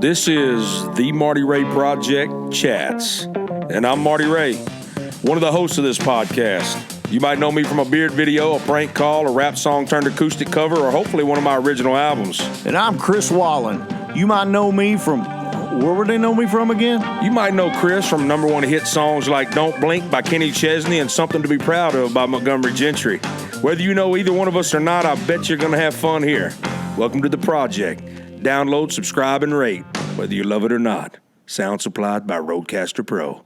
This is the Marty Ray Project Chats, and I'm Marty Ray, one of the hosts of this podcast. You might know me from a beard video, a prank call, a rap song turned acoustic cover, or hopefully one of my original albums. And I'm Chris Wallen. You might know me from, where would they know me from again? You might know Chris from number one hit songs like Don't Blink by Kenny Chesney and Something to Be Proud of by Montgomery Gentry. Whether you know either one of us or not, I bet you're going to have fun here. Welcome to the project. Download, subscribe, and rate, whether you love it or not. Sound supplied by Roadcaster Pro.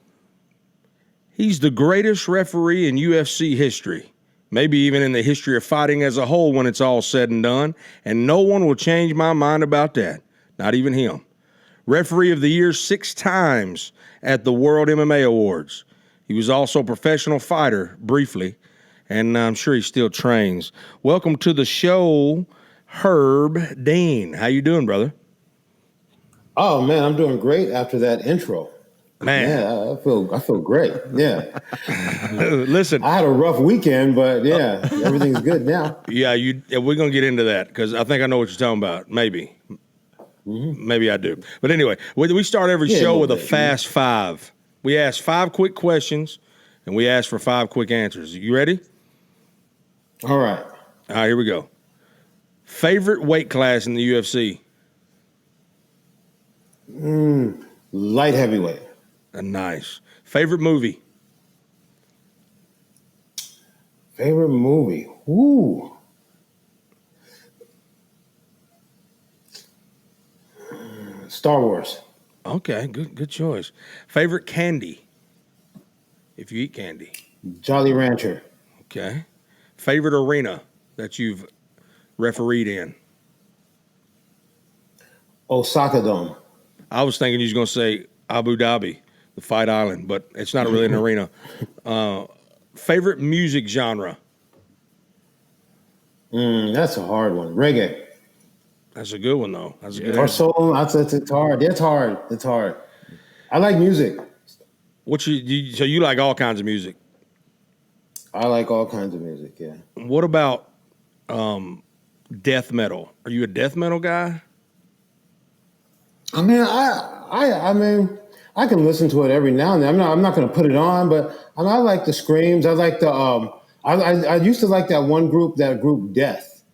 He's the greatest referee in UFC history, maybe even in the history of fighting as a whole when it's all said and done, and no one will change my mind about that, not even him. Referee of the year 6 times at the World MMA Awards. He was also a professional fighter, briefly, and I'm sure he still trains. Welcome to the show, Herb Dean. How you doing, brother? Oh, man, I'm doing great after that intro. Man. Yeah, I feel great. Yeah. Listen. I had a rough weekend, but yeah, everything's good now. Yeah, we're going to get into that because I think I know what you're talking about. Maybe. Mm-hmm. Maybe I do. But anyway, we start every show with a fast five. We ask 5 quick questions, and we ask for 5 quick answers. You ready? All right. All right, here we go. Favorite weight class in the UFC? Light heavyweight. Nice. Favorite movie? Favorite movie? Ooh. Star Wars. Okay, good choice. Favorite candy? If you eat candy. Jolly Rancher. Okay. Favorite arena that you've refereed in? Osaka Dome. I was thinking you was going to say Abu Dhabi, the Fight Island, but it's not really an arena. Favorite music genre? That's a hard one. Reggae. That's a good one, though. That's a good Or answer. soul. It's hard. It's hard. It's hard. I like music. So you like all kinds of music? I like all kinds of music, yeah. What about death metal? Are you a death metal guy? I mean, I can listen to it every now and then. I'm not going to put it on, but I like the screams. I like the I used to like that group Death,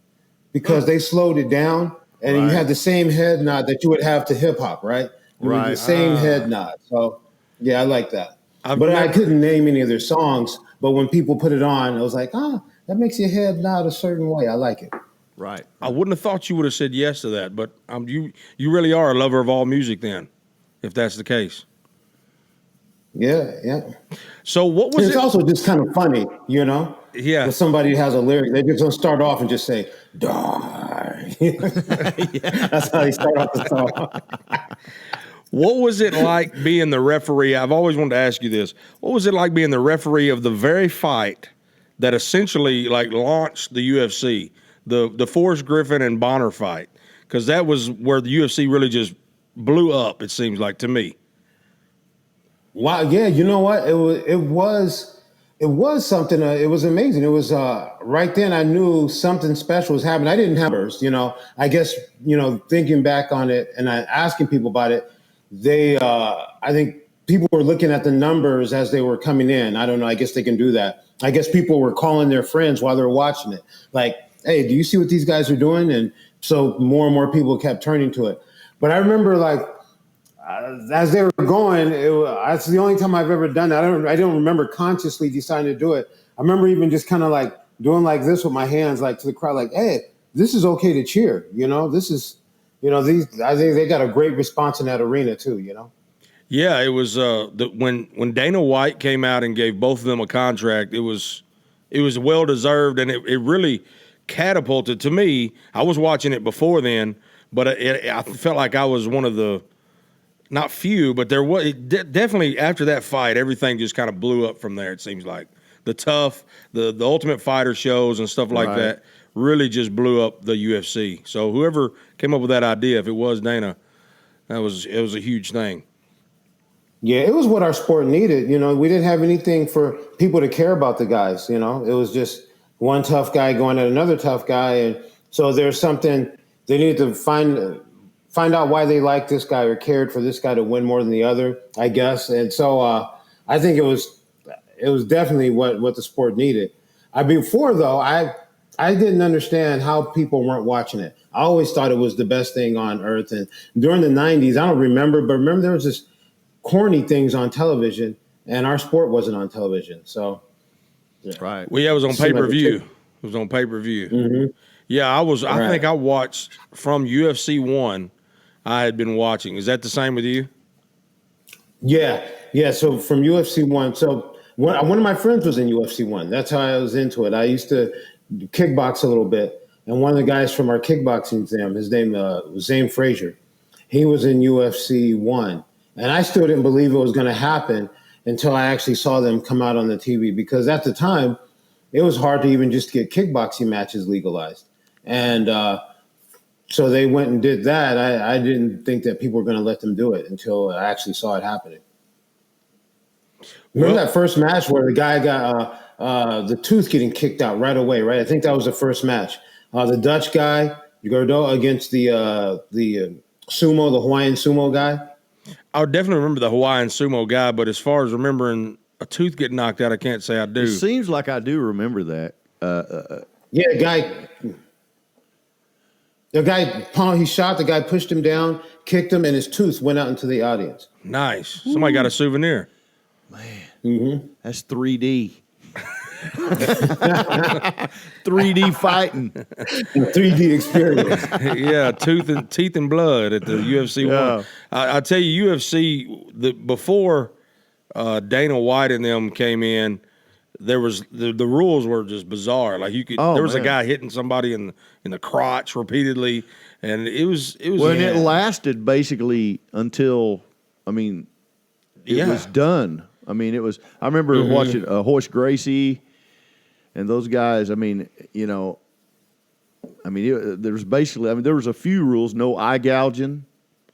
because they slowed it down and you had the same head nod that you would have to hip hop, right? The same head nod. So yeah, I like that. I couldn't name any of their songs, but when people put it on, I was like, that makes your head nod a certain way. I like it. Right. I wouldn't have thought you would have said yes to that, but you really are a lover of all music then, if that's the case. Yeah. So what was it's also just kind of funny, you know? Yeah. If somebody has a lyric, they just don't start off and just say, die. That's how they start off the song. What was it like being the referee? I've always wanted to ask you this. What was it like being the referee of the very fight that essentially launched the UFC? The Forrest Griffin and Bonner fight, because that was where the UFC really just blew up, it seems like to me. Wow, yeah, you know what? It was something. It was amazing. It was right then I knew something special was happening. I didn't have numbers, I guess, thinking back on it and asking people about it, I think people were looking at the numbers as they were coming in. I don't know. I guess they can do that. I guess people were calling their friends while they were watching it. Like, hey, do you see what these guys are doing? And so more and more people kept turning to it. But I remember, as they were going, that's the only time I've ever done that. I don't remember consciously deciding to do it. I remember even just kind of doing like this with my hands, to the crowd, hey, this is okay to cheer. This is, I think they got a great response in that arena too. Yeah, it was when Dana White came out and gave both of them a contract. It was well deserved, and it really catapulted to me. I was watching it before then, but I felt like I was one of the, not few, but there was definitely after that fight, everything just kind of blew up from there. It seems like the Ultimate Fighter shows and stuff like that really just blew up the UFC. So whoever came up with that idea, if it was Dana, it was a huge thing. Yeah, it was what our sport needed. We didn't have anything for people to care about the guys. It was just one tough guy going at another tough guy. And so there's something they needed to find find out why they liked this guy or cared for this guy to win more than the other, I guess. And so I think it was definitely what the sport needed. Before though, I didn't understand how people weren't watching it. I always thought it was the best thing on earth. And during the 90s, I don't remember, but remember there was this corny things on television, and our sport wasn't on television. So, yeah. Right. Well, yeah, it was on pay-per-view. It was on pay-per-view. Mm-hmm. Yeah, I think I watched from UFC 1. I had been watching. Is that the same with you? Yeah. So from UFC 1. So one of my friends was in UFC 1. That's how I was into it. I used to kickbox a little bit. And one of the guys from our kickboxing gym, his name was Zane Frazier. He was in UFC 1. And I still didn't believe it was going to happen until I actually saw them come out on the TV. Because at the time, it was hard to even just get kickboxing matches legalized. And so they went and did that. I didn't think that people were going to let them do it until I actually saw it happening. Remember that first match where the guy got the tooth getting kicked out right away, right? I think that was the first match. The Dutch guy, Gordo, against the sumo, the Hawaiian sumo guy. I would definitely remember the Hawaiian sumo guy, but as far as remembering a tooth getting knocked out, I can't say I do. It seems like I do remember that. The guy, he shot, the guy pushed him down, kicked him, and his tooth went out into the audience. Nice. Somebody got a souvenir. Man, that's 3D. 3D fighting. 3D experience. Yeah, teeth and blood at the UFC 1. I tell you, UFC, before Dana White and them came in, there was the rules were just bizarre. Like there was a guy hitting somebody in the crotch repeatedly, and it was. Well, and it lasted basically until, it was done. It was. I remember watching Horace Gracie, and those guys. There was basically. There was a few rules. No eye gouging.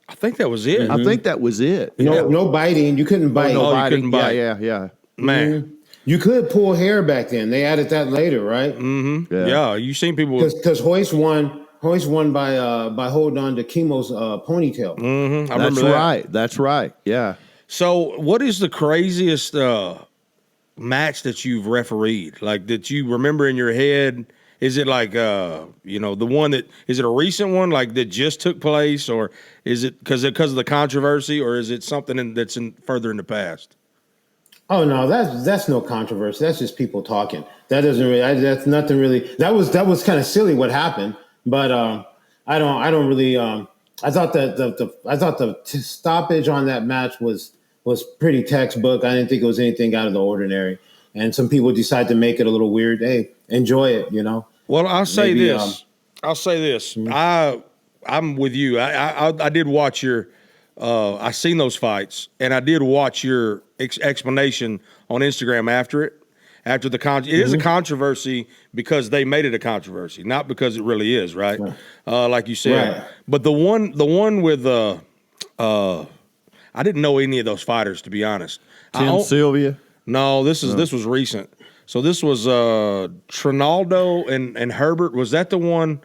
I think that was it. I think that was it. No biting. You couldn't bite. No biting. You couldn't bite. Yeah. Man. Mm-hmm. You could pull hair back then. They added that later, right? Mm-hmm. Yeah. You seen people because Hoist won by holding on to Chemo's ponytail. Mm-hmm. I remember that. That's right. Yeah. So, what is the craziest match that you've refereed? Like that you remember in your head? Is it like the one that is it a recent one like that just took place, or is it because of the controversy, or is it something that's further in the past? Oh no, that's no controversy. That's just people talking. That doesn't really. That's nothing really. That was kind of silly what happened, but I don't really. I thought that the stoppage on that match was pretty textbook. I didn't think it was anything out of the ordinary. And some people decide to make it a little weird. Hey, enjoy it, Well, I'll say this. Mm-hmm. I'm with you. I did watch your. I seen those fights, and I did watch your explanation on Instagram after it. After the it is a controversy because they made it a controversy, not because it really is, right? Like you said. Right. But the one with I didn't know any of those fighters, to be honest. Tim Sylvia? No, this was recent. So this was Trinaldo and Herbert. Was that the one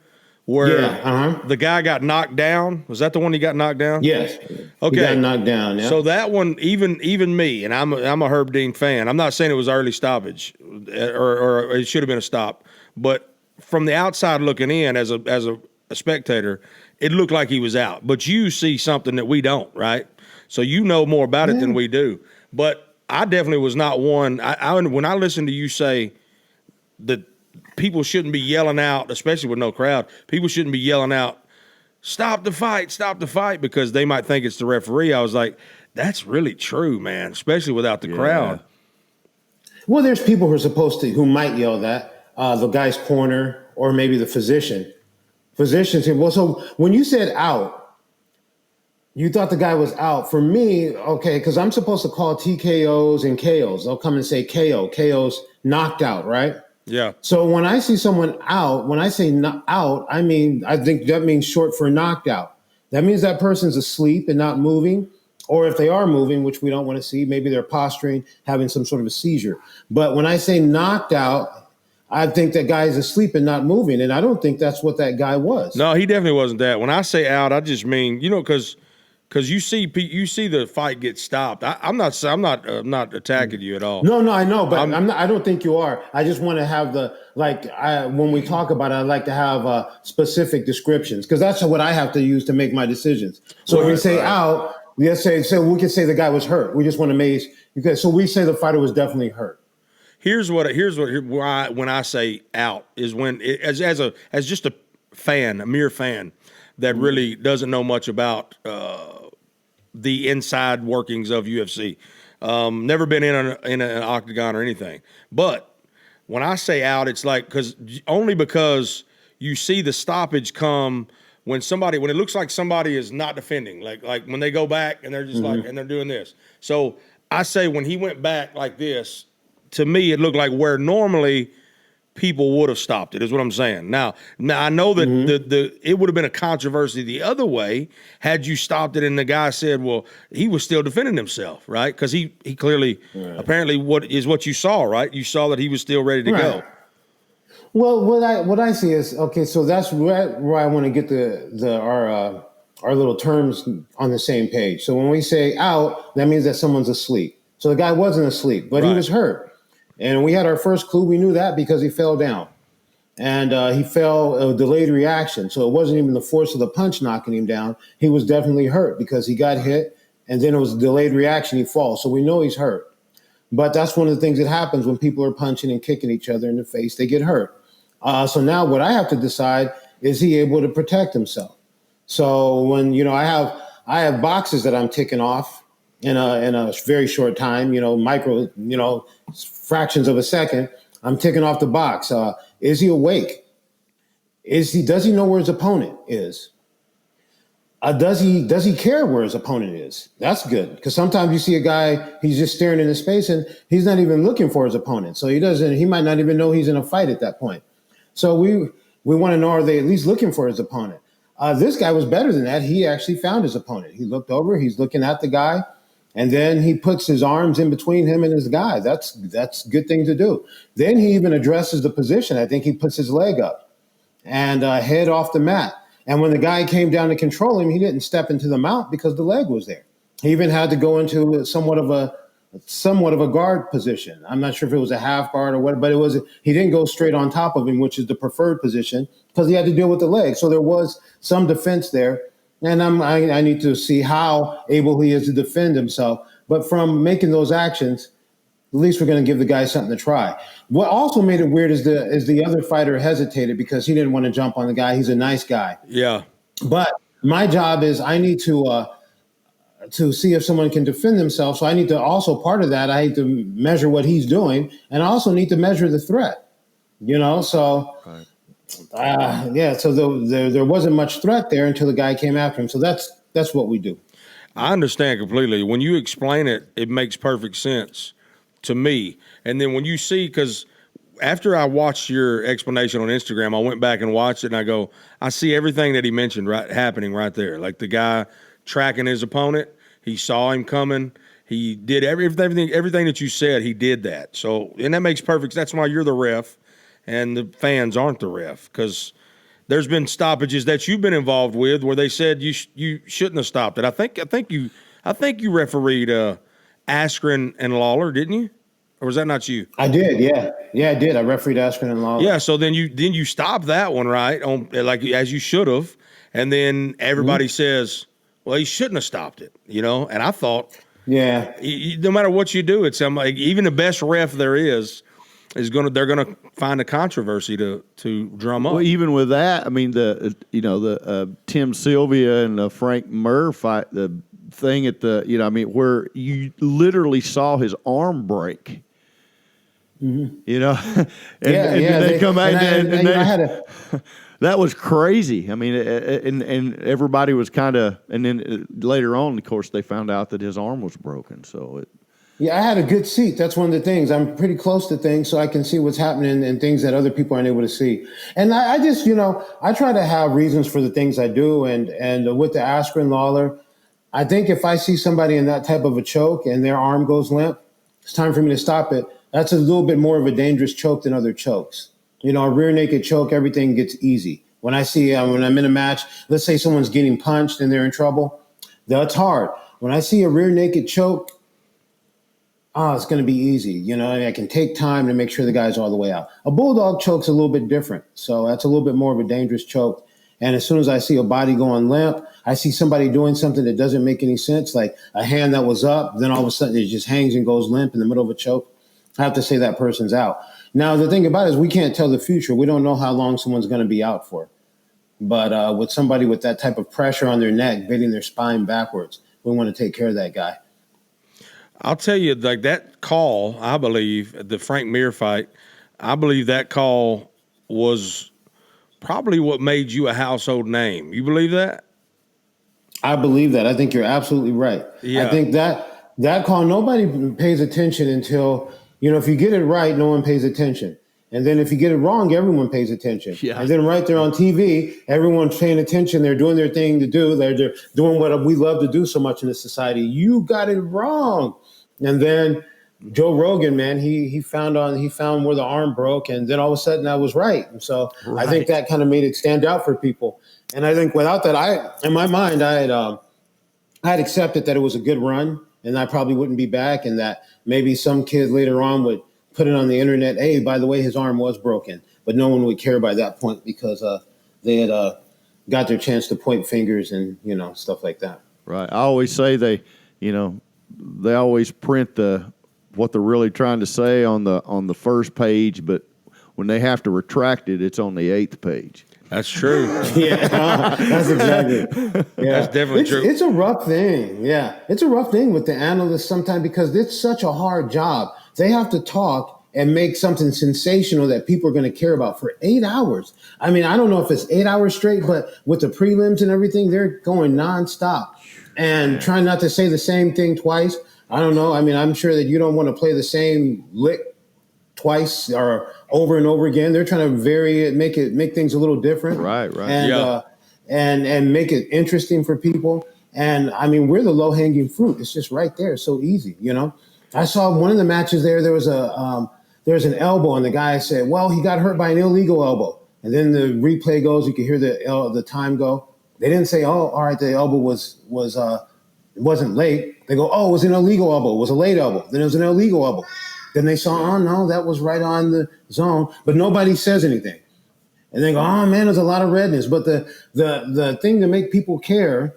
where the guy got knocked down? Was that the one he got knocked down? Yes. Okay. He got knocked down. Yeah. So that one, even me, and I'm a Herb Dean fan. I'm not saying it was early stoppage, or it should have been a stop. But from the outside looking in, as a spectator, it looked like he was out. But you see something that we don't, right? So you know more about it than we do. But I definitely was not one. When I listened to you say that people shouldn't be yelling out, especially with no crowd, people shouldn't be yelling out, stop the fight, because they might think it's the referee. I was like, that's really true, man, especially without the crowd. Well, there's people who might yell that, the guy's corner or maybe the physician. Physicians say, well, so when you said out, you thought the guy was out. For me, okay, because I'm supposed to call TKOs and KOs. They'll come and say KO. KO's knocked out, right? Yeah. So when I see someone out, when I say out, I think that means short for knocked out. That means that person's asleep and not moving. Or if they are moving, which we don't want to see, maybe they're posturing, having some sort of a seizure. But when I say knocked out, I think that guy is asleep and not moving, and I don't think that's what that guy was. No, he definitely wasn't that. When I say out, I just mean, because you see the fight get stopped. I'm not attacking you at all. No, I know, but I don't think you are. I just want to have when we talk about it, I like to have specific descriptions, because that's what I have to use to make my decisions. So if we say out, let's say we can say the guy was hurt. We just want to make, because so we say the fighter was definitely hurt. Here's what why when I say out is when as just a fan, a mere fan that really doesn't know much about the inside workings of UFC. Never been in an octagon or anything. But when I say out, it's like because you see the stoppage come when it looks like somebody is not defending, like when they go back and they're just and they're doing this. So I say when he went back like this, to me, it looked like where normally people would have stopped it, is what I'm saying. Now I know that it would have been a controversy the other way had you stopped it and the guy said, well, he was still defending himself, right? Because he clearly, apparently, what you saw, right? You saw that he was still ready to go. Well, what I see is, okay, so that's where I want to get our little terms on the same page. So when we say out, that means that someone's asleep. So the guy wasn't asleep, but he was hurt. And we had our first clue. We knew that because he fell down. And he fell a delayed reaction. So it wasn't even the force of the punch knocking him down. He was definitely hurt because he got hit, and then it was a delayed reaction. He falls. So we know he's hurt. But that's one of the things that happens when people are punching and kicking each other in the face. They get hurt. So now what I have to decide, is he able to protect himself? So when, I have boxes that I'm ticking off in a very short time, micro, fractions of a second, I'm ticking off the box. Is he awake? Does he know where his opponent is? Does he care where his opponent is? That's good, because sometimes you see a guy, he's just staring into space and he's not even looking for his opponent. So he might not even know he's in a fight at that point. So we want to know, are they at least looking for his opponent? This guy was better than that. He actually found his opponent. He looked over, he's looking at the guy, and then he puts his arms in between him and his guy. That's a good thing to do. Then he even addresses the position. I think he puts his leg up and head off the mat. And when the guy came down to control him, he didn't step into the mount because the leg was there. He even had to go into somewhat of a guard position. I'm not sure if it was a half guard or what, but he didn't go straight on top of him, which is the preferred position, because he had to deal with the leg. So there was some defense there. And I need to see how able he is to defend himself. But from making those actions, at least we're going to give the guy something to try. What also made it weird is the other fighter hesitated because he didn't want to jump on the guy. He's a nice guy. Yeah. But my job is I need to see if someone can defend themselves. So I need to also, part of that, I need to measure what he's doing. And I also need to measure the threat, so... Right. So there wasn't much threat there until the guy came after him. So that's what we do. I understand completely. When you explain it, it makes perfect sense to me. And then when you see, because after I watched your explanation on Instagram, I went back and watched it, and I see everything that he mentioned happening right there. Like the guy tracking his opponent, he saw him coming. He did everything that you said. He did that. So, and that makes perfect. That's why you're the ref. And the fans aren't the ref, because there's been stoppages that you've been involved with where they said you shouldn't have stopped it. I think you refereed Askren and Lawler, didn't you? Or was that not you? I did, yeah. I did. I refereed Askren and Lawler. Yeah, so then you stopped that one, right? Like as you should have, and then everybody says, well, he shouldn't have stopped it, And I thought, no matter what you do, it's like even the best ref there is they're gonna find a controversy to drum up. Well, even with that, I mean the Tim Sylvia and the Frank Mir fight, the thing at where you literally saw his arm break. Mm-hmm. They come out and that was crazy. I mean, and everybody was kind of, and then later on, of course, they found out that his arm was broken. So Yeah, I had a good seat. That's one of the things. I'm pretty close to things, so I can see what's happening and things that other people aren't able to see. And I just, I try to have reasons for the things I do. And with the Askren Lawler, I think if I see somebody in that type of a choke and their arm goes limp, it's time for me to stop it. That's a little bit more of a dangerous choke than other chokes. You know, a rear naked choke, everything gets easy. When I see, when I'm in a match, let's say someone's getting punched and they're in trouble, that's hard. When I see a rear naked choke, it's going to be easy. You know, I can take time to make sure the guy's all the way out. A bulldog choke's a little bit different. So that's a little bit more of a dangerous choke. And as soon as I see a body going limp, I see somebody doing something that doesn't make any sense, like a hand that was up, then all of a sudden it just hangs and goes limp in the middle of a choke, I have to say that person's out. Now, the thing about it is we can't tell the future. We don't know how long someone's going to be out for. But with somebody with that type of pressure on their neck, bending their spine backwards, we want to take care of that guy. I'll tell you, like that call, I believe, the Frank Mir fight, I believe that call was probably what made you a household name. You believe that? I believe that. I think you're absolutely right. Yeah. I think that call, nobody pays attention until, if you get it right, no one pays attention. And then if you get it wrong, everyone pays attention. Yeah. And then right there on TV, everyone's paying attention. They're doing their thing to do. They're doing what we love to do so much in this society. You got it wrong. And then Joe Rogan, man, he found where the arm broke, and then all of a sudden I was right. And so I think that kind of made it stand out for people. And I think without that, in my mind, I had accepted that it was a good run, and I probably wouldn't be back, and that maybe some kid later on would put it on the internet. Hey, by the way, his arm was broken, but no one would care by that point because they had got their chance to point fingers and stuff like that. Right. I always say they always print what they're really trying to say on the first page, but when they have to retract it, it's on the 8th page. That's true. Yeah, that's exactly. Yeah. That's definitely true. It's a rough thing. Yeah, it's a rough thing with the analysts sometimes because it's such a hard job. They have to talk and make something sensational that people are going to care about for 8 hours. I mean, I don't know if it's 8 hours straight, but with the prelims and everything, they're going nonstop and trying not to say the same thing twice. I don't know. I mean, I'm sure that you don't want to play the same lick twice or over and over again. They're trying to vary it, make things a little different. Right. And and make it interesting for people. And I mean, we're the low hanging fruit. It's just right there. So easy, I saw one of the matches there. There was an elbow, and the guy said, "Well, he got hurt by an illegal elbow." And then the replay goes. You can hear the time go. They didn't say, "Oh, all right, the elbow it wasn't late." They go, "Oh, it was an illegal elbow. It was a late elbow. Then it was an illegal elbow." Then they saw, "Oh no, that was right on the zone." But nobody says anything. And they go, "Oh man, there's a lot of redness." But the thing to make people care,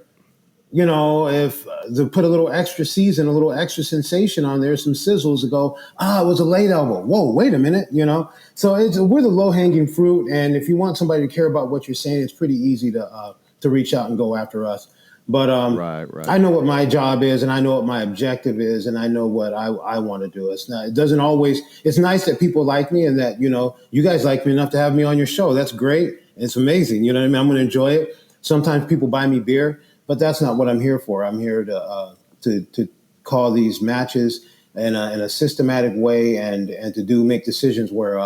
if to put a little extra season, a little extra sensation on there, some sizzles to go, it was a late elbow. Whoa, wait a minute, So we're the low hanging fruit, and if you want somebody to care about what you're saying, it's pretty easy to reach out and go after us. But right. I know what my job is, and I know what my objective is, and I know what I want to do. It's nice that people like me and that, you guys like me enough to have me on your show. That's great. It's amazing. You know what I mean? I'm going to enjoy it. Sometimes people buy me beer, but that's not what I'm here for. I'm here to call these matches in a systematic way and to make decisions where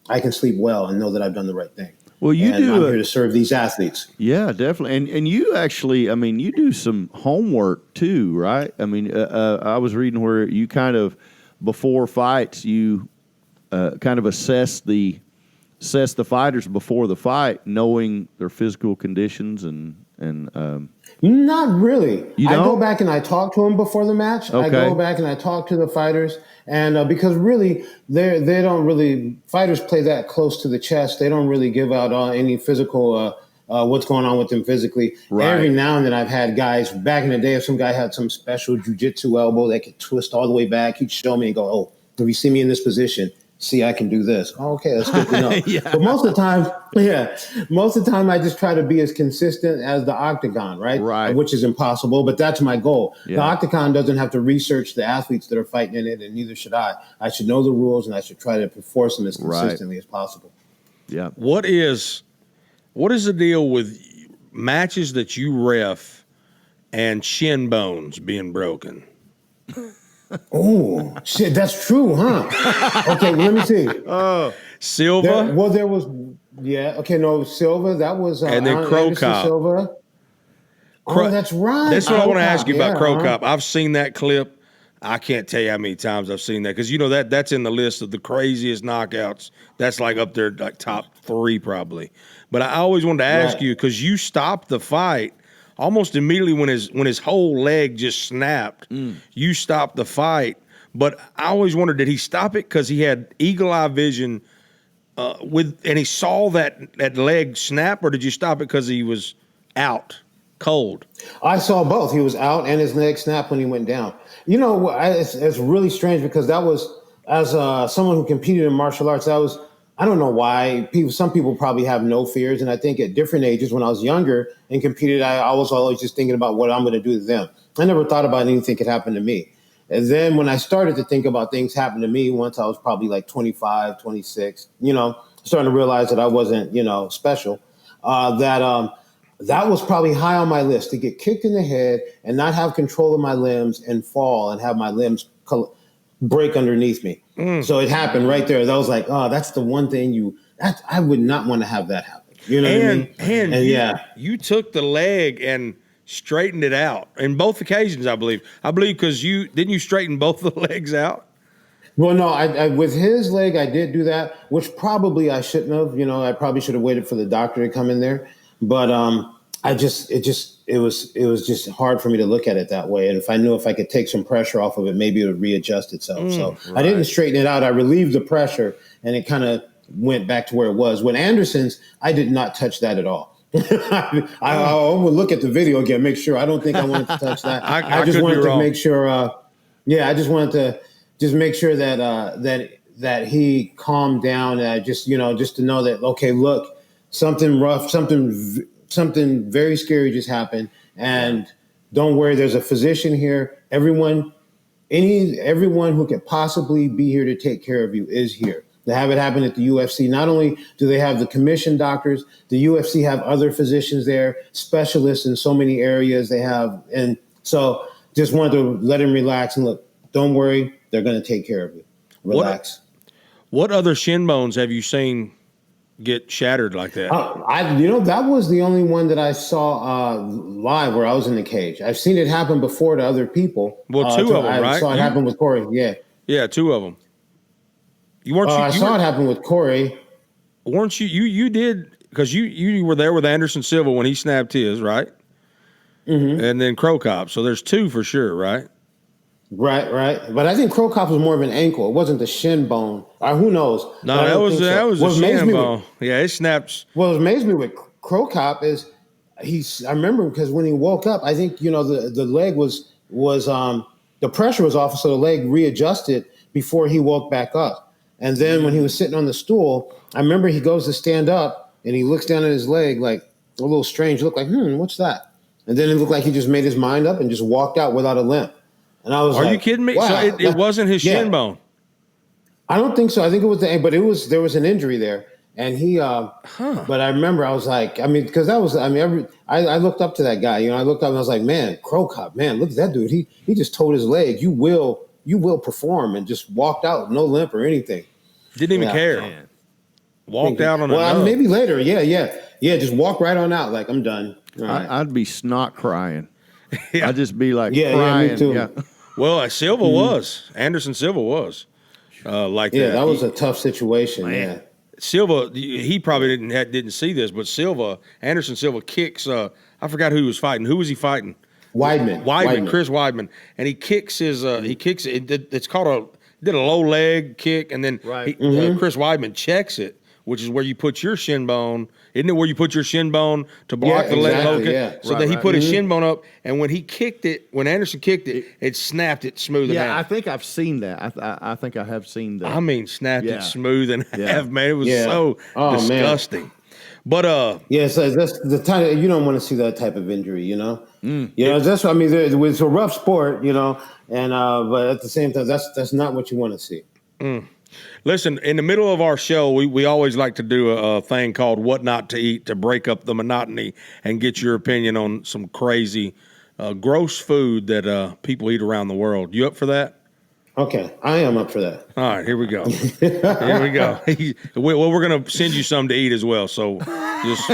I can sleep well and know that I've done the right thing. Well, I'm here to serve these athletes. Yeah, definitely. And you actually, I mean, you do some homework too, right? I mean, I was reading where you kind of, before fights, you kind of assess the fighters before the fight, knowing their physical conditions and Not really. You I don't? go back and I talk to them before the match. Okay. I go back and I talk to the fighters, and because really they don't really, fighters play that close to the chest. They don't really give out any physical what's going on with them physically. Right. Every now and then I've had guys back in the day. If some guy had some special jiu-jitsu elbow that could twist all the way back, he'd show me and go, "Oh, if you see me in this position, see, I can do this." Oh, okay, that's good to know. Yeah. But most of the time, I just try to be as consistent as the octagon, right? Right. Which is impossible, but that's my goal. Yeah. The octagon doesn't have to research the athletes that are fighting in it, and neither should I. I should know the rules, and I should try to enforce them as consistently as possible. Yeah. What is the deal with matches that you ref and shin bones being broken? Oh, shit, that's true, huh? Okay, let me see. Silva? There was, Silva, that was... and then Crow Cop. Silva. Oh, that's right. That's what I want to ask you about Crow Cop. Cop. I've seen that clip I can't tell you how many times I've seen that because you know that's in the list of the craziest knockouts. That's like up there, like top 3 probably. But I always wanted to ask you because you stopped the fight almost immediately when his whole leg just snapped. You stopped the fight, but I always wondered, did he stop it because he had eagle eye vision and he saw that leg snap, or did you stop it because he was out cold? I saw both. He was out and his leg snapped when he went down. You know, it's really strange because that was, as someone who competed in martial arts, that was, I don't know why. Some people probably have no fears. And I think at different ages, when I was younger and competed, I was always just thinking about what I'm going to do to them. I never thought about anything could happen to me. And then when I started to think about things happening to me, once I was probably like 25, 26, starting to realize that I wasn't, special, that was probably high on my list, to get kicked in the head and not have control of my limbs and fall and have my limbs break underneath me. So it happened right there. That was like, oh, that's the one thing I would not want to have that happen. You know what I mean? And you took the leg and straightened it out in both occasions, I believe. Because didn't you straighten both the legs out? Well, no, I with his leg, I did do that, which probably I shouldn't have. I probably should have waited for the doctor to come in there. But it was just hard for me to look at it that way. And if I knew if I could take some pressure off of it, maybe it would readjust itself. Right. I didn't straighten it out. I relieved the pressure, and it kind of went back to where it was. With Anderson's, I did not touch that at all. I would look at the video again, make sure. I don't think I wanted to touch that. I just wanted to make sure. I just wanted to just make sure that he calmed down. And just to know that, okay, look, something rough, something very scary just happened, and don't worry. There's a physician here. Everyone who could possibly be here to take care of you is here. They have it happen at the UFC. Not only do they have the commissioned doctors, the UFC have other physicians there, specialists in so many areas they have. And so just wanted to let him relax and look, don't worry. They're going to take care of you. Relax. What other shin bones have you seen get shattered like that? That was the only one that I saw live where I was in the cage. I've seen it happen before to other people. Well, 2 of them, right? I saw it happen with Corey. Yeah, 2 of them. I saw it happen with Corey. Weren't you? You did, because you were there with Anderson Silva when he snapped his, right? Mm-hmm. And then Crow Cop. So there's 2 for sure, right? Right. But I think Crow Cop was more of an ankle. It wasn't the shin bone. Who knows? No, that was the shin bone. It snaps. What amazed me with Crow Cop is I remember because when he woke up, I think, the leg was the pressure was off, so the leg readjusted before he woke back up. And then when he was sitting on the stool, I remember he goes to stand up and he looks down at his leg like a little strange look, like, what's that? And then it looked like he just made his mind up and just walked out without a limp. And I was Are you kidding me? Wow, so it wasn't his shin bone? I don't think so. I think it was there was an injury there. And he, but I remember I was like, because that was, I looked up to that guy, I looked up and I was like, man, Crow Cop, man, look at that dude. He just told his leg, you will perform, and just walked out, no limp or anything. Didn't even care. Man. Walked out on a maybe later. Yeah. Just walk right on out. Like, I'm done. I'd be snot crying. Yeah. I'd just be like crying. Yeah, me too. Yeah. Well, Silva was. Anderson Silva was. Like that. Yeah, that was a tough situation. Man. Yeah. Silva, he probably didn't see this, but Anderson Silva kicks. I forgot who he was fighting. Who was he fighting? Weidman. Chris Weidman, and he kicks his. It's called did a low leg kick, and then Chris Weidman checks it, which is where you put your shin bone. Isn't it where you put your shin bone to block the leg low kick? Yeah. So that he put his shin bone up, and when Anderson kicked it, it snapped it smooth in half. Yeah, I think I've seen that. I think I have seen that. Snapped it smooth in half, man. It was so disgusting. Man. But so that's the time you don't want to see that type of injury, that's what it's a rough sport, and but at the same time, that's not what you want to see. Listen, in the middle of our show, we always like to do a thing called What Not to Eat to break up the monotony and get your opinion on some crazy, gross food that people eat around the world. You up for that? Okay, I am up for that. All right, here we go. We're going to send you some to eat as well, so just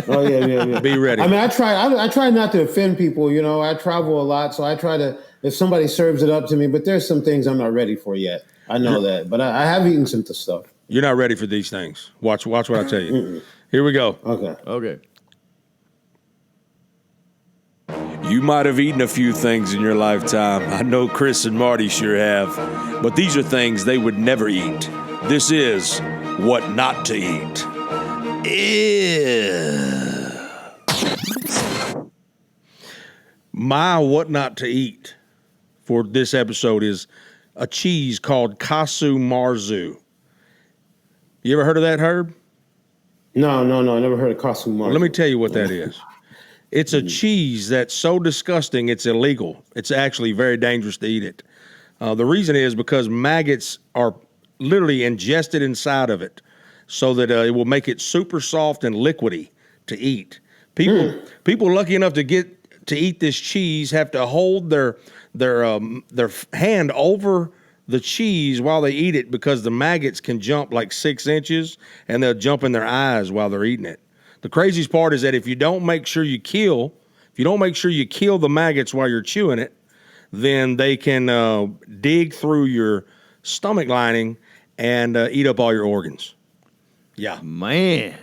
be ready. I try not to offend people. I travel a lot, so I try to if somebody serves it up to me. But there's some things I'm not ready for yet. I know that, but I have eaten some stuff. You're not ready for these things. Watch what I tell you. Here we go. Okay. You might have eaten a few things in your lifetime. I know Chris and Marty sure have. But these are things they would never eat. This is what not to eat. Ew. My what not to eat for this episode is a cheese called Casu Marzu. You ever heard of that, Herb? No. I never heard of Casu Marzu. Well, let me tell you what that is. It's a cheese that's so disgusting it's illegal. It's actually very dangerous to eat it. The reason is because maggots are literally ingested inside of it so that it will make it super soft and liquidy to eat. People lucky enough to get to eat this cheese have to hold their hand over the cheese while they eat it because the maggots can jump like 6 inches and they'll jump in their eyes while they're eating it. The craziest part is that if you don't make sure you kill the maggots while you're chewing it, then they can dig through your stomach lining and eat up all your organs. Yeah. Man.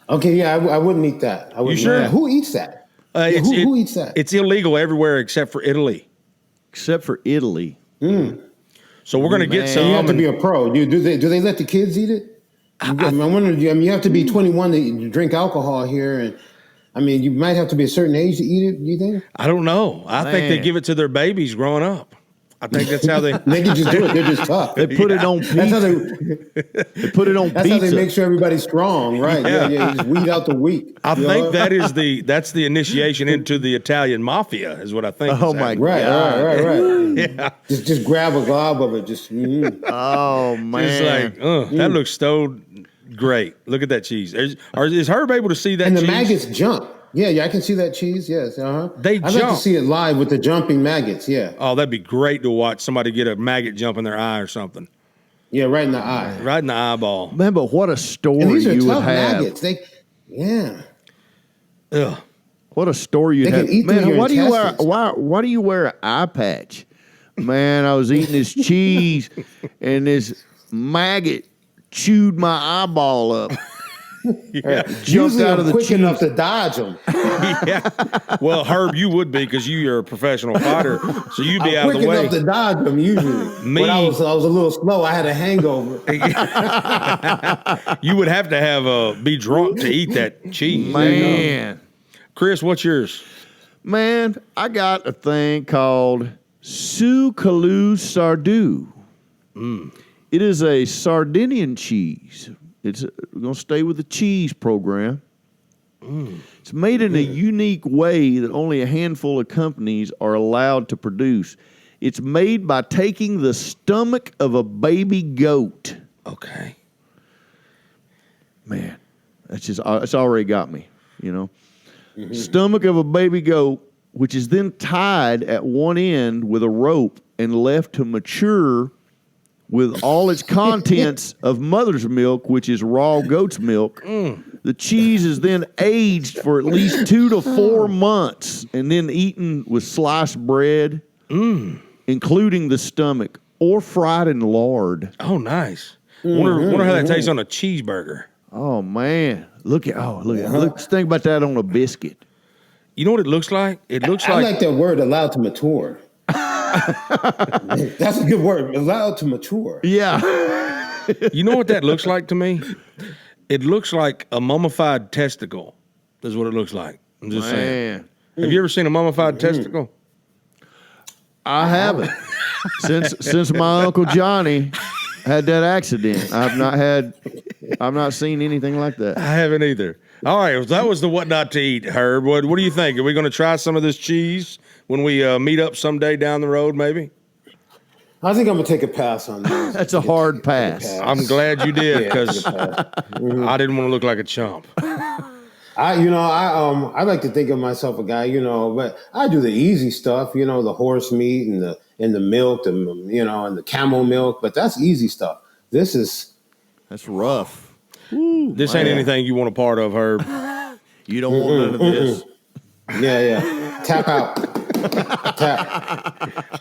Okay, yeah, I wouldn't eat that. You sure? That. Who eats that? Who eats that? It's illegal everywhere except for Italy. Except for Italy. So we're going to get some. You have to be a pro. Do they let the kids eat it? I wonder. You have to be 21 to drink alcohol here, and I mean, you might have to be a certain age to eat it. Do you think? I don't know. I think they give it to their babies growing up. I think that's how they. They can just do it. They're just tough. They put it on pizza. That's how they put it on That's pizza. how they make sure everybody's strong, right? Yeah. You just weed out the weak. I think that's the initiation into the Italian mafia is what I think. Oh my God! Right. Yeah. Just grab a glob of it. Oh man! It's like that looks so great. Look at that cheese. Is Herb able to see that? And the cheese? maggots jump. Yeah, I can see that cheese. Yes, They I'd jump. like to see it live with the jumping maggots. Yeah. Oh, that'd be great to watch somebody get a maggot jump in their eye or something. Yeah, right in the eye. Right in the eyeball. Man, but what a story And these are you would tough have. maggots. Ugh. What a story you'd They have. can eat through Man, your why do you wear intestines. why do you wear an eye patch? Man, I was eating this cheese and this maggot chewed my eyeball up. Jumped Usually out I'm of the quick cheese. enough to dodge them. Yeah. Well, Herb, you would be because you're a professional fighter, so you'd be I'm out of quick the way. enough to dodge them usually. Me- But I was a little slow. I had a hangover. You would have to be drunk to eat that cheese. Man. Chris, what's yours? Man, I got a thing called Sucalu Sardu. It is a Sardinian cheese. We're going to stay with the cheese program. It's made in a unique way that only a handful of companies are allowed to produce. It's made by taking the stomach of a baby goat. Okay. Man, it's already got me, you know. Stomach of a baby goat, which is then tied at one end with a rope and left to mature with all its contents of mother's milk, which is raw goat's milk. The cheese is then aged for at least 2 to 4 months and then eaten with sliced bread, including the stomach, or fried in lard. Oh, nice. Wonder how that tastes on a cheeseburger. Oh, man. Look at think about that on a biscuit. You know what it looks like? It looks I like like that word, allowed to mature. That's a good word, allowed to mature. Yeah. You know what that looks like to me? It looks like a mummified testicle. That's what it looks like. I'm just saying. Have you ever seen a mummified testicle? I haven't. Since my Uncle Johnny had that accident, I've not seen anything like that. I haven't either. All right, well, that was the what not to eat, Herb. What do you think? Are we going to try some of this cheese when we meet up someday down the road, maybe? I think I'm gonna take a pass on this. That's a hard pass. I'm glad you did because I didn't want to look like a chump. I like to think of myself a guy, but I do the easy stuff, the horse meat and the milk, and the camel milk, but that's easy stuff. That's rough. This ain't anything you want a part of, Herb. You don't want none of this. Yeah. Tap out.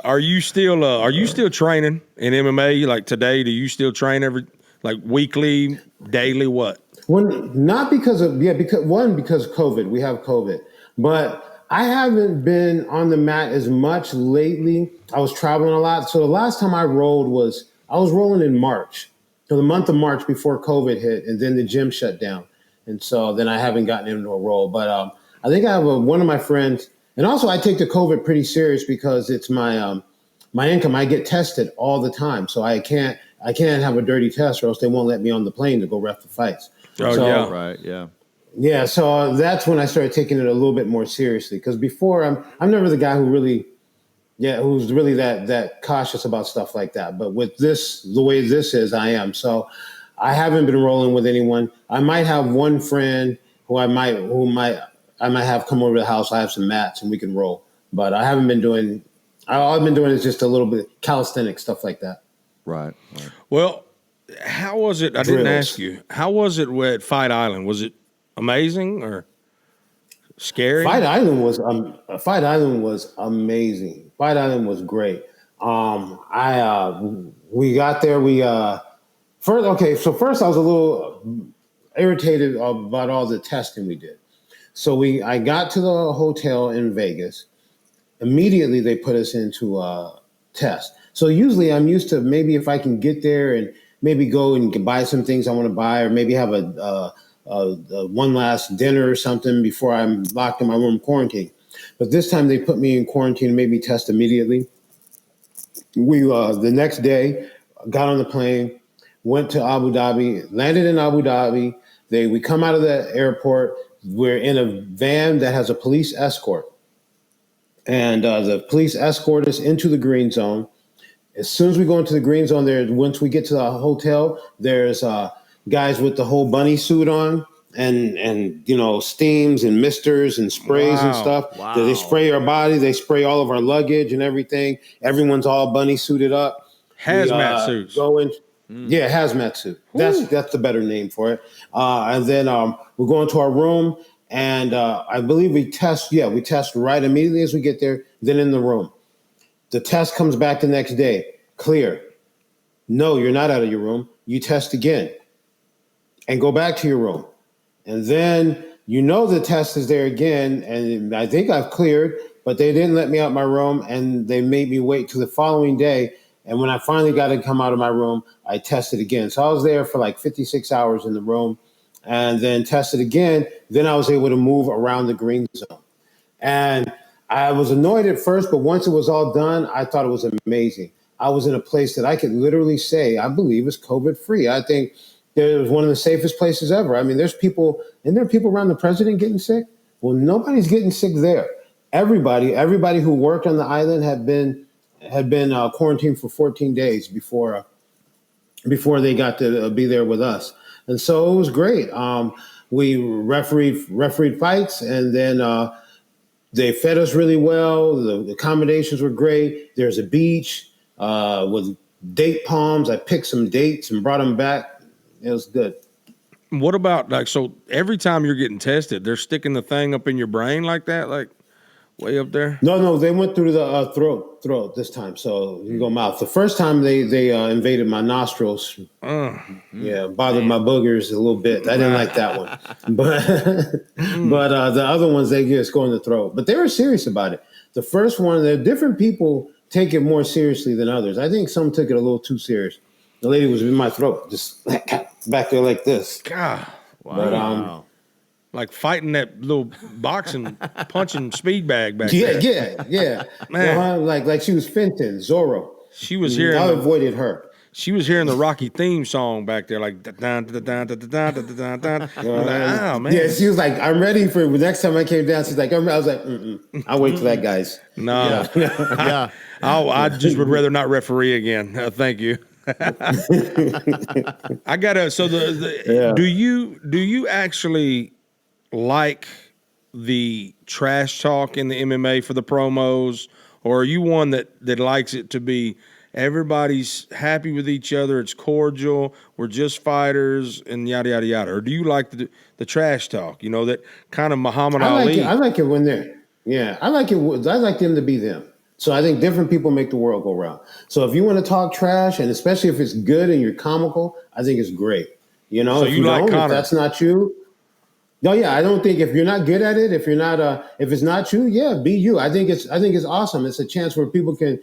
Are you still training in MMA like today? Do you still train weekly, daily, what? Not because of because of COVID. We have COVID, but I haven't been on the mat as much lately. I was traveling a lot, so the last time I rolled I was rolling in March, so the month of March before COVID hit, and then the gym shut down, and so then I haven't gotten into a roll. But I think I have one of my friends, and also I take the COVID pretty serious because it's my income. I get tested all the time, so I can't have a dirty test, or else they won't let me on the plane to go ref the fights. Oh, so, yeah. Right, yeah. Yeah, so that's when I started taking it a little bit more seriously. Because before, I'm never the guy who's really that cautious about stuff like that. But with this, the way this is, I am. So I haven't been rolling with anyone. I might have one friend who I might have come over to the house. I have some mats and we can roll. But I haven't been doing. All I've been doing is just a little bit calisthenic stuff like that. Right. Well, how was it? I didn't ask you. How was it at Fight Island? Was it amazing or scary? Fight Island was amazing. Fight Island was great. We got there. First I was a little irritated about all the testing we did. So I got to the hotel in Vegas. Immediately they put us into a test. So usually I'm used to maybe if I can get there and maybe go and buy some things I want to buy, or maybe have a one last dinner or something before I'm locked in my room quarantine. But this time they put me in quarantine and made me test immediately. We the next day got on the plane, went to Abu Dhabi, landed in Abu Dhabi. We come out of the airport. We're in a van that has a police escort. And the police escort us into the green zone. As soon as we go into the green zone, once we get to the hotel, there's guys with the whole bunny suit on and steams and misters and sprays and stuff. Wow. They spray our body. They spray all of our luggage and everything. Everyone's all bunny suited up. Hazmat suits. Yeah, hazmat suit. That's the better name for it. And then we go into our room. And I believe we test right immediately as we get there, then in the room. The test comes back the next day, clear. No, you're not out of your room. You test again and go back to your room. And then the test is there again, and I think I've cleared, but they didn't let me out my room, and they made me wait till the following day. And when I finally got to come out of my room, I tested again. So I was there for like 56 hours in the room. And then tested again, then I was able to move around the green zone. And I was annoyed at first, but once it was all done, I thought it was amazing. I was in a place that I could literally say, I believe is COVID-free. I think it was one of the safest places ever. I mean, there are people around the president getting sick? Well, nobody's getting sick there. Everybody who worked on the island had been quarantined for 14 days before they got to be there with us. And so it was great. We refereed fights, and then they fed us really well. The accommodations were great. There's a beach with date palms. I picked some dates and brought them back. It was good. What about so every time you're getting tested, they're sticking the thing up in your brain like that, like way up there? No, they went through the throat this time. So you go mouth. The first time they invaded my nostrils. Bothered my boogers a little bit. I didn't like that one. But the other ones, they just go in the throat. But they were serious about it. The first one, different people take it more seriously than others. I think some took it a little too serious. The lady was in my throat, just back there like this. God. Wow. But, like fighting that little boxing, punching speed bag back there. Yeah. Man. Like she was Fenton, Zorro. She was hearing. I avoided her. She was hearing the Rocky theme song back there, like da da da da da da da da da. Oh man. Yeah, she was like, "I'm ready for." The next time I came down, she's like, I was like, "I'll wait till that, guys." No. Yeah. I just would rather not referee again. Thank you. I gotta. So do you actually like the trash talk in the MMA for the promos, or are you one that likes it to be everybody's happy with each other, it's cordial, we're just fighters, and yada yada yada? Or do you like the trash talk? That kind of Muhammad Ali. I like it when they're Yeah, I like it. I like them to be them. So I think different people make the world go round. So if you want to talk trash, and especially if it's good and you're comical, I think it's great. You know, So if you like don't, if Connor? that's not you, no, yeah, I don't think if you're not good at it, if you're not, if it's not you, yeah, be you. I think it's awesome. It's a chance where people can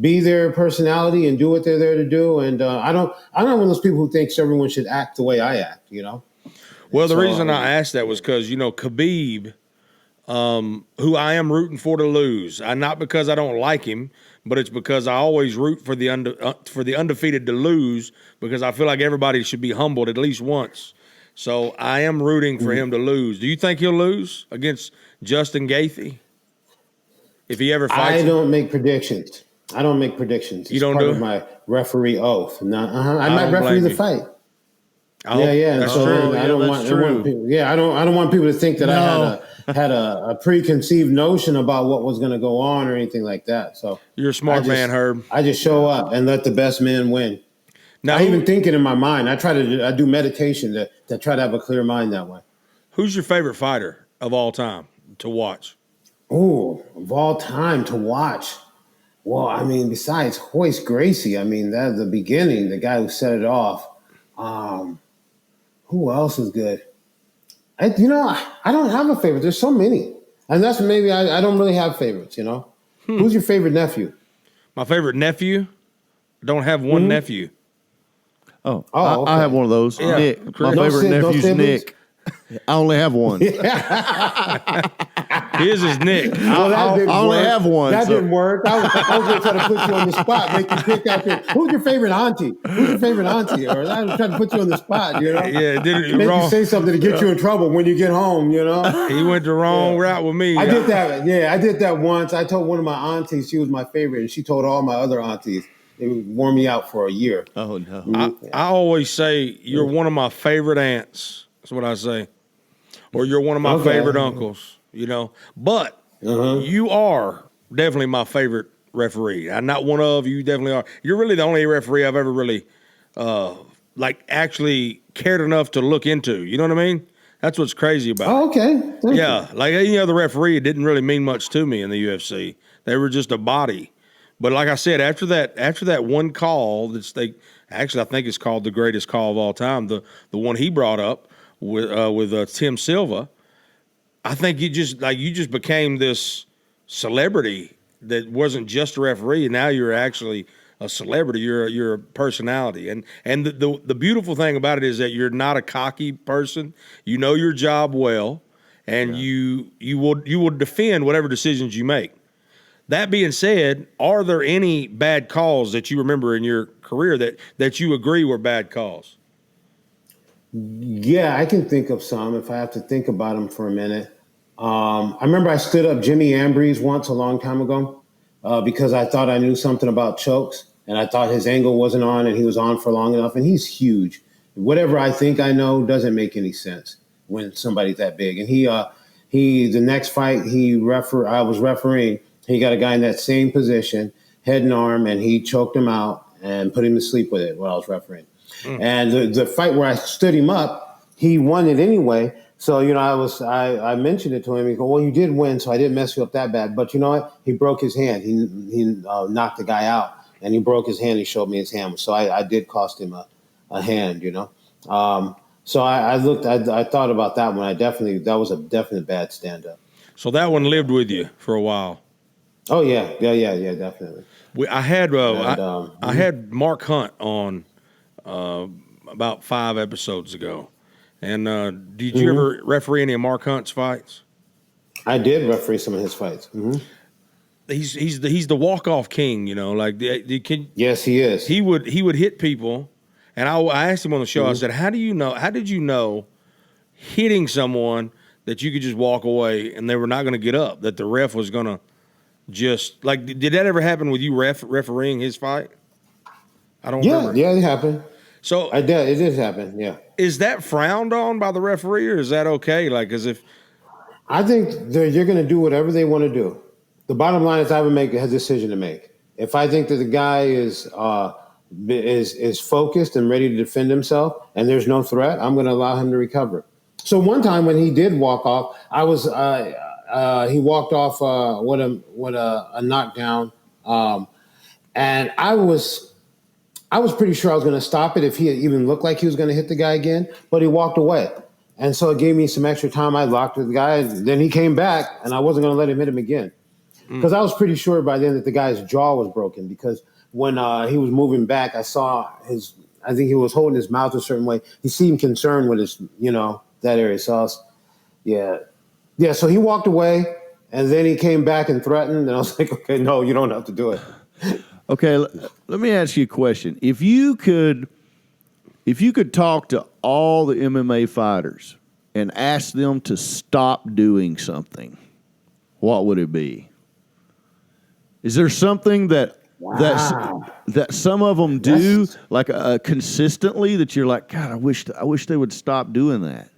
be their personality and do what they're there to do. And I'm not one of those people who thinks everyone should act the way I act. You know. Well, And the so, reason I asked that was because Khabib, who I am rooting for to lose, not because I don't like him, but it's because I always root for the undefeated to lose because I feel like everybody should be humbled at least once. So I am rooting for him to lose. Do you think he'll lose against Justin Gaethje if he ever fights? I don't make predictions. I don't make predictions. It's You don't part do of it? my referee oath. No, I I might don't referee blame the you. fight. I Yeah, hope- yeah. And That's so true. I don't that's want, true. people, I don't want people to think that I had a preconceived notion about what was going to go on or anything like that. So You're a smart man, Herb. I just show up and let the best man win. Now, I even think it in my mind. I do meditation to try to have a clear mind that way. who's your favorite fighter of all time to watch? Oh, of all time to watch. Well, I mean, besides Hoist Gracie, I mean, that's the beginning, the guy who set it off. Who else is good? I don't have a favorite. There's so many. And that's maybe I don't really have favorites, you know? Who's your favorite nephew? My favorite nephew? I don't have one nephew. Oh, Oh, okay. I have one of those. Yeah. Nick. My No favorite no nephew's siblings? Nick. I only have one. His is Nick. Well, that didn't I only work. have one, That so- didn't work. I was going to try to put you on the spot, make you pick out who's your favorite auntie? Who's your favorite auntie? Or I was trying to put you on the spot, you know? Yeah, did it Make wrong. you say something to get you in trouble when you get home, you know? He went the wrong route with me. I did that. Yeah, I did that once. I told one of my aunties she was my favorite, and she told all my other aunties. It wore me out for a year. Oh, no. I always say you're one of my favorite aunts. That's what I say. Or you're one of my Okay. favorite uncles, But you are definitely my favorite referee. I'm not one of you. Definitely are. You're really the only referee I've ever really, actually cared enough to look into. You know what I mean? That's what's crazy about it. Oh, okay. Thank you. Yeah, like any other referee, it didn't really mean much to me in the UFC. They were just a body. But like I said, after that one call, I think it's called the greatest call of all time. The one he brought up with Tim Silva. I think you just became this celebrity that wasn't just a referee, and now you're actually a celebrity. You're a personality, and the beautiful thing about it is that you're not a cocky person. You know your job well, and you will defend whatever decisions you make. That being said, are there any bad calls that you remember in your career that you agree were bad calls? Yeah, I can think of some if I have to think about them for a minute. I remember I stood up Jimmy Ambrose once a long time ago because I thought I knew something about chokes, and I thought his angle wasn't on, and he was on for long enough, and he's huge. Whatever I think I know doesn't make any sense when somebody's that big. And the next fight I was refereeing. He got a guy in that same position, head and arm, and he choked him out and put him to sleep with it while I was refereeing. And the fight where I stood him up, he won it anyway. So, I mentioned it to him. He go, well, you did win, so I didn't mess you up that bad. But you know what? He broke his hand. He knocked the guy out, and he broke his hand. He showed me his hand. So I did cost him a hand, So I thought about that one. That was a definite bad stand-up. So that one lived with you for a while. Oh, yeah, definitely. I had Mark Hunt on about 5 episodes ago, and did you ever referee any of Mark Hunt's fights? I did referee some of his fights. Mm-hmm. He's the walk-off king, Yes, he is. He would hit people, and I asked him on the show. I said, "How did you know hitting someone that you could just walk away and they were not going to get up? That the ref was going to just did that ever happen with you refereeing his fight?" I don't remember. Yeah, it happened. So It did happen. Yeah, is that frowned on by the referee, or is that okay? I think you're going to do whatever they want to do. The bottom line is I would make a decision to make. If I think that the guy is focused and ready to defend himself, and there's no threat, I'm going to allow him to recover. So one time when he did walk off, I he walked off with a knockdown, and I was pretty sure I was going to stop it if he had even looked like he was going to hit the guy again, but he walked away. And so it gave me some extra time. I locked with the guy. Then he came back, and I wasn't going to let him hit him again. Because I was pretty sure by then that the guy's jaw was broken. Because when he was moving back, I think he was holding his mouth a certain way. He seemed concerned with his, that area. So yeah. So he walked away, and then he came back and threatened. And I was like, okay, no, you don't have to do it. Okay, let me ask you a question. If you could talk to all the MMA fighters and ask them to stop doing something, what would it be? Is there something that some of them do consistently that you're like, God, I wish they would stop doing that?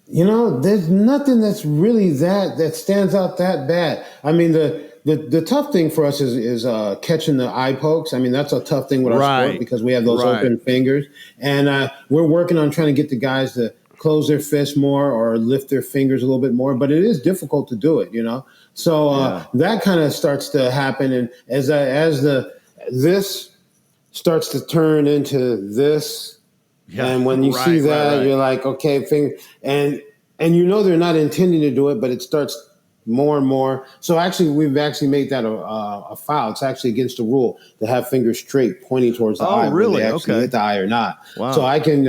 There's nothing that's really that stands out that bad. I mean, the tough thing for us is catching the eye pokes. I mean, that's a tough thing with our sport because we have those open fingers. And we're working on trying to get the guys to close their fists more or lift their fingers a little bit more. But it is difficult to do it, So that kind of starts to happen. And as this starts to turn into this, and when you see that, you're like, okay, and they're not intending to do it, but it starts more and more. So actually, we've made that a foul. It's actually against the rule to have fingers straight pointing towards the eye. Really? Whether they actually hit the eye or not. Wow. So I can,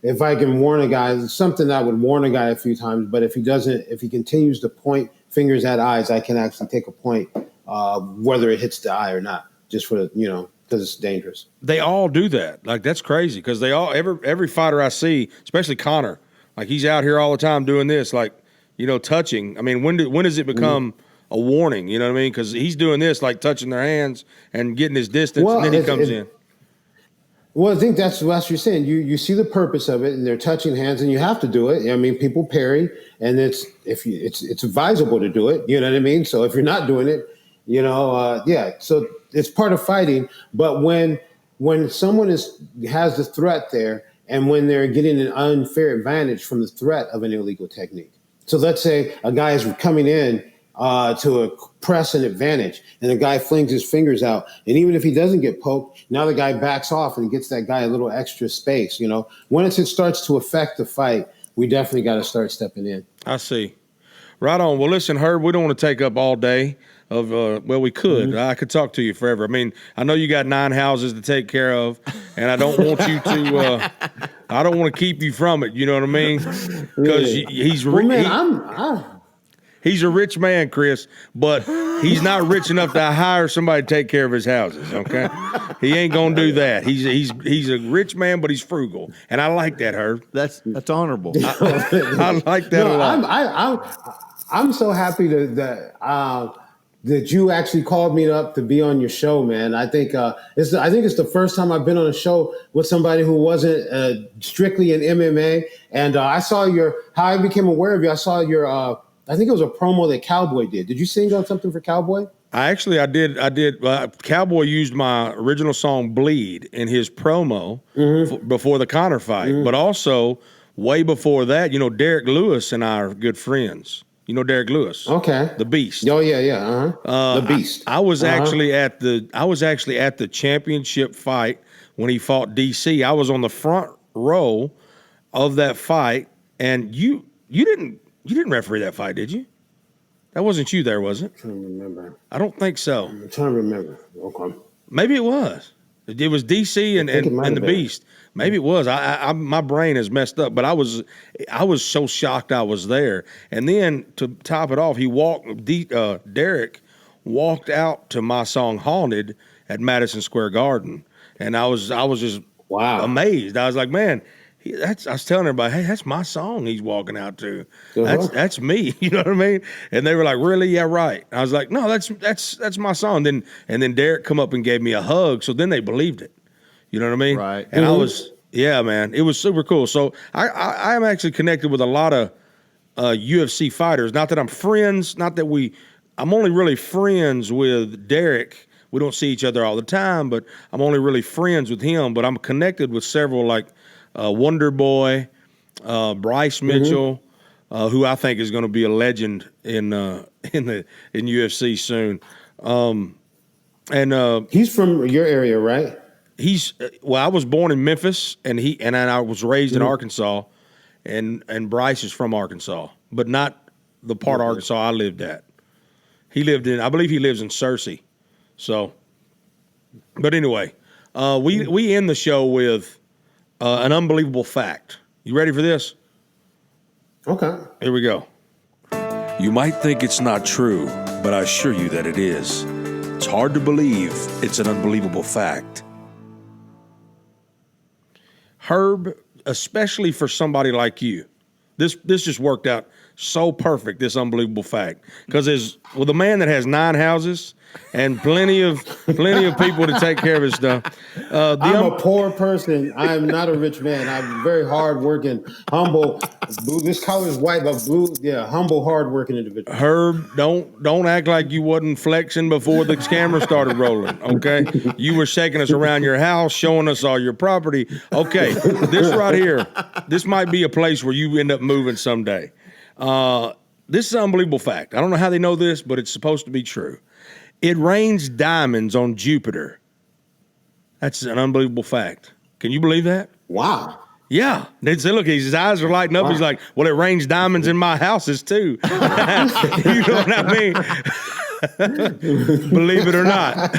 if I can warn a guy, it's something that I would warn a guy a few times. But if he continues to point fingers at eyes, I can actually take a point, whether it hits the eye or not, just for because it's dangerous. They all do that. Like, that's crazy because every fighter I see, especially Connor, like he's out here all the time doing this, like, touching. I mean, when does it become a warning? You know what I mean? Because he's doing this, like touching their hands and getting his distance, and then he comes in. Well, I think that's what you're saying. You see the purpose of it, and they're touching hands, and you have to do it. I mean, people parry, and it's advisable to do it. You know what I mean? So if you're not doing it, So it's part of fighting. But when someone has the threat there, and when they're getting an unfair advantage from the threat of an illegal technique. So let's say a guy is coming in to press an advantage, and the guy flings his fingers out, and even if he doesn't get poked, now the guy backs off and gets that guy a little extra space. When it starts to affect the fight, we definitely got to start stepping in. I see. Right on. Well, listen, Herb, we don't want to take up all day of, we could. Mm-hmm. I could talk to you forever. I mean, I know you got 9 houses to take care of, and I don't want you to, I don't want to keep you from it. You know what I mean? Because he's he's a rich man, Chris, but he's not rich enough to hire somebody to take care of his houses, okay? He ain't going to do that. He's a rich man, but he's frugal, and I like that, Herb. That's honorable. I like that a lot. I'm so happy that you actually called me up to be on your show, man. I think it's the first time I've been on a show with somebody who wasn't strictly in MMA. And I saw how I became aware of you. I saw your I think it was a promo that Cowboy did. Did you sing on something for Cowboy? I did. Cowboy used my original song "Bleed" in his promo before the Conor fight, but also way before that. Derek Lewis and I are good friends. Derek Lewis, okay, the Beast. Oh yeah. The Beast. I was actually at the championship fight when he fought DC. I was on the front row of that fight, and you didn't referee that fight, did you? That wasn't you there, was it? I'm trying to remember. I don't think so. I'm trying to remember. Okay. Maybe it was. It was DC and the Beast. Maybe it was. I my brain is messed up, but I was so shocked I was there. And then to top it off, Derek walked out to my song "Haunted" at Madison Square Garden, and I was just amazed. I was like, man. I was telling everybody, hey, that's my song he's walking out to. That's me. You know what I mean? And they were like, really? Yeah, right. I was like, no, that's my song. And then Derek come up and gave me a hug. So then they believed it. You know what I mean? Right. And I was, man, it was super cool. So I am actually connected with a lot of UFC fighters. Not that I'm friends. I'm only really friends with Derek. We don't see each other all the time, but I'm only really friends with him. But I'm connected with several Wonder Boy, Bryce Mitchell, who I think is going to be a legend in UFC soon. He's from your area, right? I was born in Memphis, and I was raised in Arkansas, and Bryce is from Arkansas, but not the part of Arkansas I lived at. I believe he lives in Searcy. So, but anyway, we end the show with an unbelievable fact. You ready for this? Okay. Here we go. You might think it's not true, but I assure you that it is. It's hard to believe it's an unbelievable fact. Herb, especially for somebody like you, this just worked out so perfect, this unbelievable fact. Because with a man that has 9 houses and plenty of people to take care of his stuff. I'm a poor person. I am not a rich man. I'm very hardworking, humble. This color is white, but blue. Yeah, humble, hardworking individual. Herb, don't act like you wasn't flexing before the camera started rolling. Okay, you were shaking us around your house, showing us all your property. Okay, this right here, this might be a place where you end up moving someday. This is an unbelievable fact. I don't know how they know this, but it's supposed to be true. It rains diamonds on Jupiter. That's an unbelievable fact. Can you believe that? Wow. Yeah. They say, look, his eyes are lighting up. Wow. He's like, well, it rains diamonds in my houses too. You know what I mean? Believe it or not.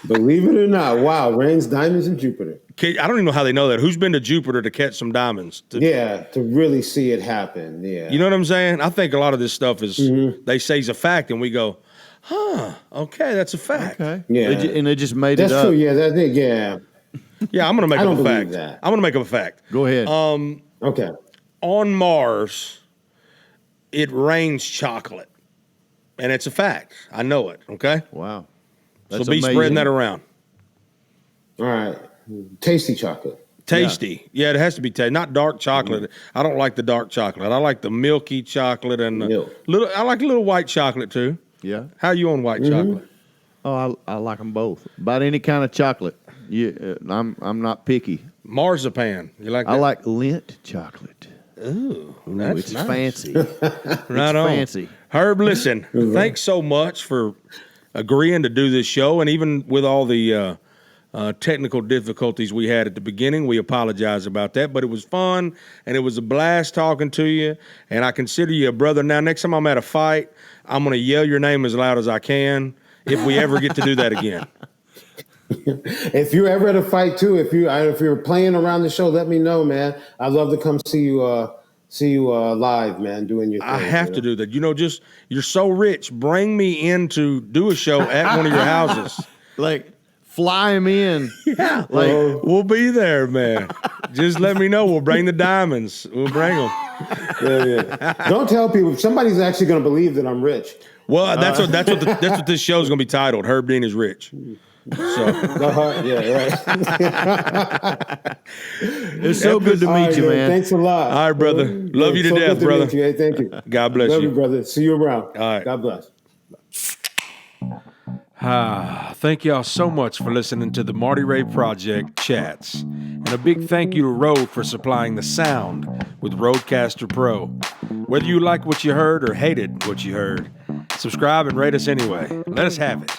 Believe it or not. Wow. Rains diamonds in Jupiter. I don't even know how they know that. Who's been to Jupiter to catch some diamonds? To really see it happen. Yeah. You know what I'm saying? I think a lot of this stuff is, they say is a fact, and we go, okay, that's a fact. Okay. Yeah. And they just made that's it up. That's true. Yeah, yeah. Yeah, I'm going to make up a fact. That. I'm going to make up a fact. Go ahead. Okay. On Mars, it rains chocolate. And it's a fact. I know it, okay? Wow. That's so be amazing. Spreading that around. All right. Tasty chocolate. Tasty. Yeah, it has to be tasty. Not dark chocolate. I don't like the dark chocolate. I like the milky chocolate and I like a little white chocolate too. Yeah. How are you on white chocolate? Oh, I like them both. About any kind of chocolate. Yeah, I'm not picky. Marzipan. You like that? I like Lindt chocolate. Ooh, that's it's nice. Fancy. Right on. Fancy. Herb, listen, thanks so much for agreeing to do this show, and even with all the technical difficulties we had at the beginning, we apologize about that, but it was fun, and it was a blast talking to you, and I consider you a brother. Now, next time I'm at a fight, I'm going to yell your name as loud as I can if we ever get to do that again. If you're ever at a fight too, if you're playing around the show, let me know, man. I'd love to come see you live, man, doing your thing. I have to do that. You know, just you're so rich. Bring me in to do a show at one of your houses. Like fly him in. Yeah. Like we'll be there, man. Just let me know. We'll bring the diamonds. We'll bring them. Yeah. Don't tell people. Somebody's actually going to believe that I'm rich. Well, that's what this show is going to be titled. Herb Dean is rich. So yeah, right. It's so good to meet you, man. Thanks a lot. All right, brother. Love you to death, brother. Hey, thank you. God bless you. Love you, brother. See you around. All right. God bless. Thank y'all so much for listening to the Marty Ray Project Chats. And a big thank you to Rode for supplying the sound with Rodecaster Pro. Whether you like what you heard or hated what you heard, subscribe and rate us anyway. Let us have it.